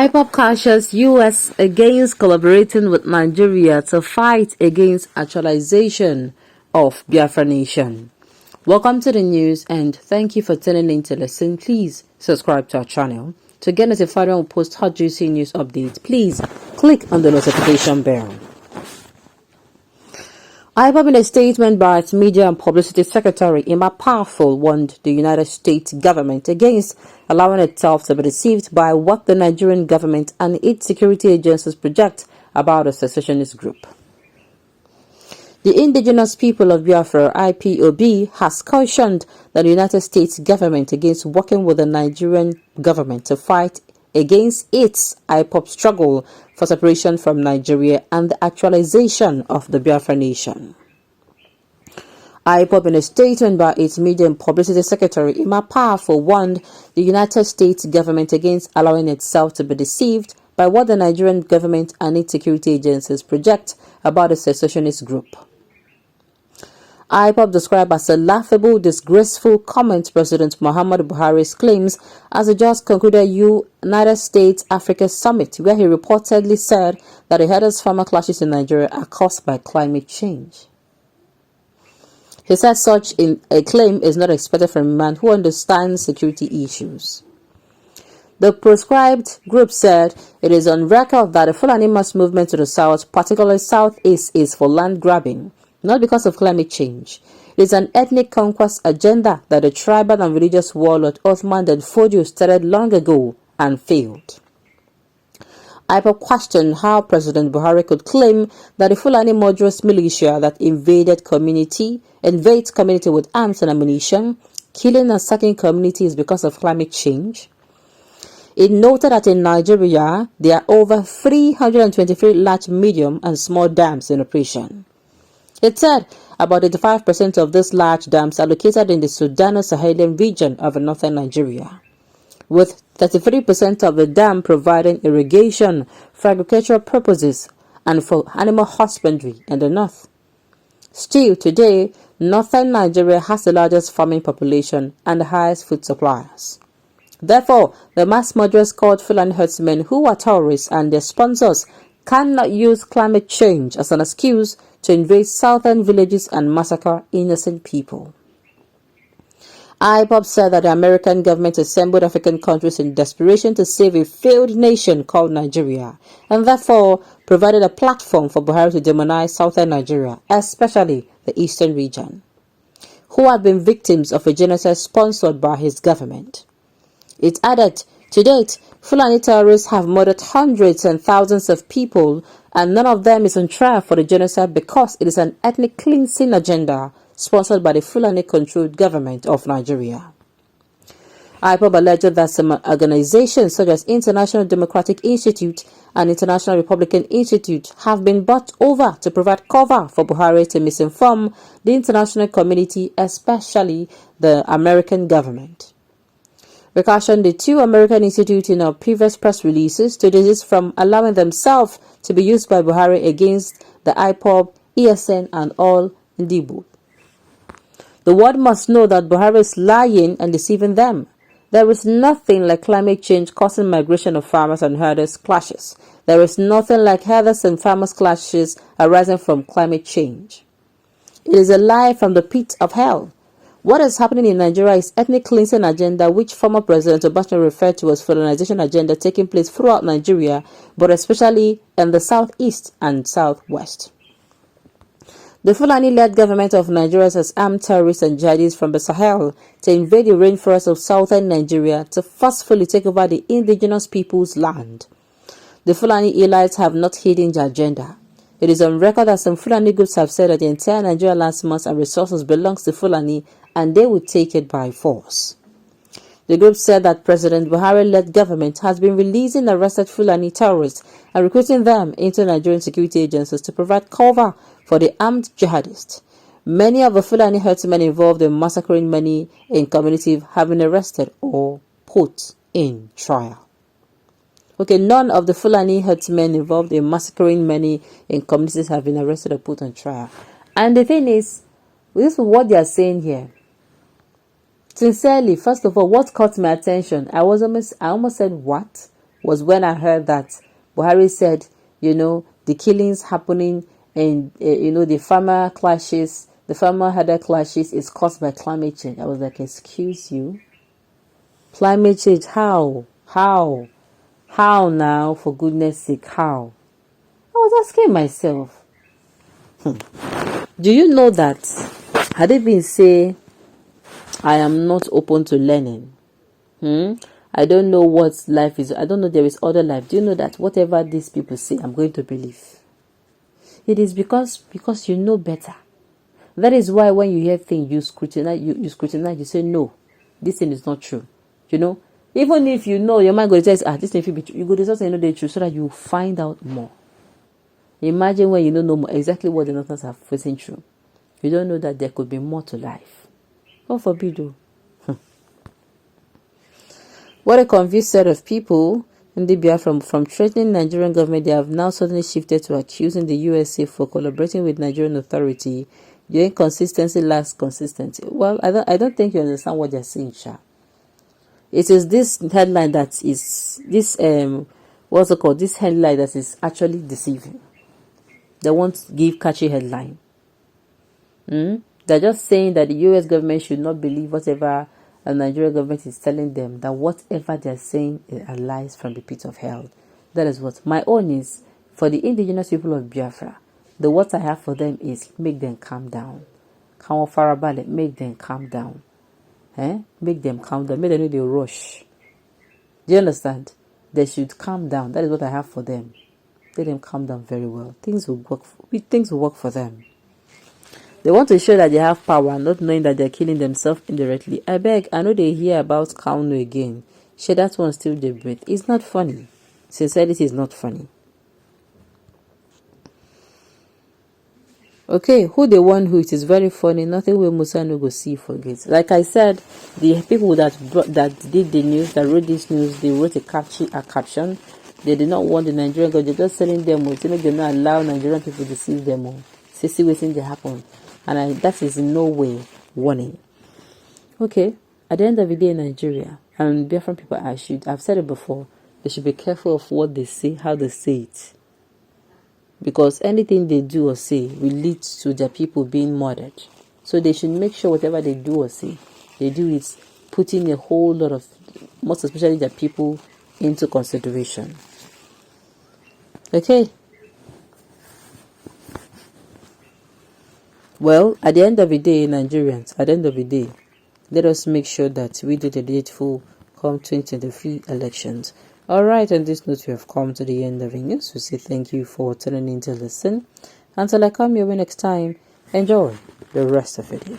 IPOB cautions U.S. against collaborating with Nigeria to fight against actualization of Biafra nation. Welcome to the news and thank you for tuning in to listen. Please subscribe to our channel. To get notified when we post hot juicy news updates, please click on the notification bell. IPOB, in a statement by its Media and Publicity Secretary, Emma Powerful, warned the United States government against allowing itself to be deceived by what the Nigerian government and its security agencies project about a secessionist group. The indigenous people of Biafra, IPOB, has cautioned the United States government against working with the Nigerian government to fight against its IPOB struggle for separation from Nigeria and the actualization of the Biafra nation. IPOB, in a statement by its Media and Publicity Secretary, Emma Powerful, warned the United States government against allowing itself to be deceived by what the Nigerian government and its security agencies project about the secessionist group. IPOB described as a laughable, disgraceful comment President Muhammadu Buhari's claims as he just concluded United States-Africa Summit, where he reportedly said that the headers farmer clashes in Nigeria are caused by climate change. He said such a claim is not expected from a man who understands security issues. The proscribed group said it is on record that the Fulani mass movement to the south, particularly southeast, is for land grabbing, not because of climate change. It is an ethnic conquest agenda that the tribal and religious warlord Othman and Fodio started long ago and failed. IPOB questioned how President Buhari could claim that the Fulani murderous militia that invades community with arms and ammunition, killing and sacking communities because of climate change. It noted that in Nigeria, there are over 323 large, medium, and small dams in operation. It said about 85% of these large dams are located in the Sudano-Sahelian region of northern Nigeria, with 33% of the dam providing irrigation for agricultural purposes and for animal husbandry in the north. Still, today, northern Nigeria has the largest farming population and the highest food supplies. Therefore, the mass murderers called Fulani herdsmen, who are terrorists and their sponsors, cannot use climate change as an excuse to invade southern villages and massacre innocent people. IPOB said that the American government assembled African countries in desperation to save a failed nation called Nigeria, and therefore provided a platform for Buhari to demonize southern Nigeria, especially the eastern region, who had been victims of a genocide sponsored by his government. It added, to date, Fulani terrorists have murdered hundreds and thousands of people, and none of them is on trial for the genocide because it is an ethnic cleansing agenda sponsored by the Fulani-controlled government of Nigeria. IPOB alleged that some organizations such as International Democratic Institute and International Republican Institute have been bought over to provide cover for Buhari to misinform the international community, especially the American government. We cautioned the two American institutes in our previous press releases to desist from allowing themselves to be used by Buhari against the IPOB, ESN, and all Ndibu. The world must know that Buhari is lying and deceiving them. There is nothing like climate change causing migration of farmers and herders clashes. There is nothing like herders and farmers clashes arising from climate change. It is a lie from the pit of hell. What is happening in Nigeria is ethnic cleansing agenda, which former President Obasanjo referred to as colonization agenda taking place throughout Nigeria, but especially in the southeast and southwest. The Fulani-led government of Nigeria has armed terrorists and jihadists from the Sahel to invade the rainforests of southern Nigeria to forcefully take over the indigenous people's land. The Fulani elites have not hidden their agenda. It is on record that some Fulani groups have said that the entire Nigerian landmass and resources belongs to Fulani and they would take it by force. The group said that President Buhari-led government has been releasing arrested Fulani terrorists and recruiting them into Nigerian security agencies to provide cover for the armed jihadists. Many of the Fulani herdsmen involved in massacring many in community have been arrested or put in trial. Okay, none of the Fulani herdsmen involved in massacring many in communities have been arrested or put on trial. And the thing is, this is what they are saying here. Sincerely, first of all, what caught my attention, I almost said, what? was when I heard that Buhari said, the killings happening and, the farmer clashes, the farmer herder clashes is caused by climate change. I was like, excuse you? Climate change, how? How? How now, for goodness sake, how? I was asking myself, do you know that had it been say I am not open to learning, I don't know what life is, I don't know there is other life, do you know that whatever these people say, I'm going to believe? It is because you know better. That is why when you hear things, you scrutinize, you say, no, this thing is not true. Even if you know, your mind goes to say, this thing will be true, you go to just say, no, they're true, so that you find out more. Imagine when you don't know more exactly what the Northerners are facing through. You don't know that there could be more to life. God forbid, though. What a confused set of people. In the Biafra, from threatening Nigerian government, they have now suddenly shifted to accusing the USA for collaborating with Nigerian authority. Your inconsistency lacks consistency. Well, I don't think you understand what they're saying, Sha. It is this headline that is this what's it called? This headline that is actually deceiving. They won't give catchy headline. They're just saying that the US government should not believe whatever the Nigerian government is telling them, that whatever they're saying are lies from the pit of hell. That is what my own is for the indigenous people of Biafra. The what I have for them is make them calm down. Make them calm down. Make them calm down. Make them know they rush. Do you understand? They should calm down. That is what I have for them. Let them calm down very well. Things will work for them. They want to show that they have power, not knowing that they're killing themselves indirectly. I beg, I know they hear about Kauno again. Share that one still they breathe. It's not funny. Sincerity is not funny. Okay, who the one who it is very funny, nothing will Musa no go see forget. Like I said, the people that did the news, that wrote this news, they wrote a caption. They did not want the Nigerian government, they're just telling them to make them not allow Nigerian people to see them. See what things happen. And that is in no way warning. Okay, at the end of the day in Nigeria, and Biafran people, I've said it before, they should be careful of what they say, how they say it. Because anything they do or say will lead to their people being murdered. So they should make sure whatever they do or say, they do it putting a whole lot of, most especially their people, into consideration. Okay. Well, at the end of the day, Nigerians, at the end of the day, let us make sure that we do the needful come 2023 elections. Alright, on this note, we have come to the end of the news. We say thank you for tuning in to listen. Until I come your way next time, enjoy the rest of your day.